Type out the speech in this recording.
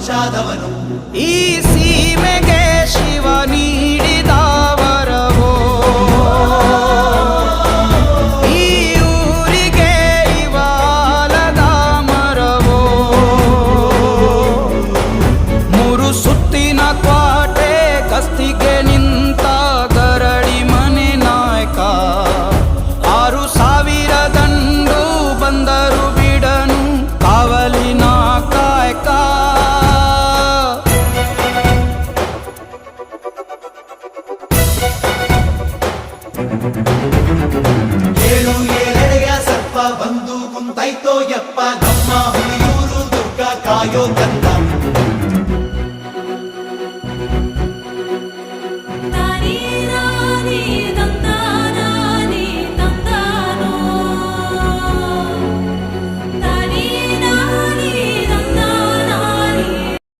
ಶಾದವನು ಈ ಸೀಮೆಗೆ ಶಿವ ನೀಡಿದ ವರವೋ, ಈ ಊರಿಗೆ ಇವಾಲದ ಮರವೋ, ಮೂರು ಸುತ್ತಿನ ಕ್ವಾಟೆ ಗಸ್ತಿಗೆ ನಿಂತ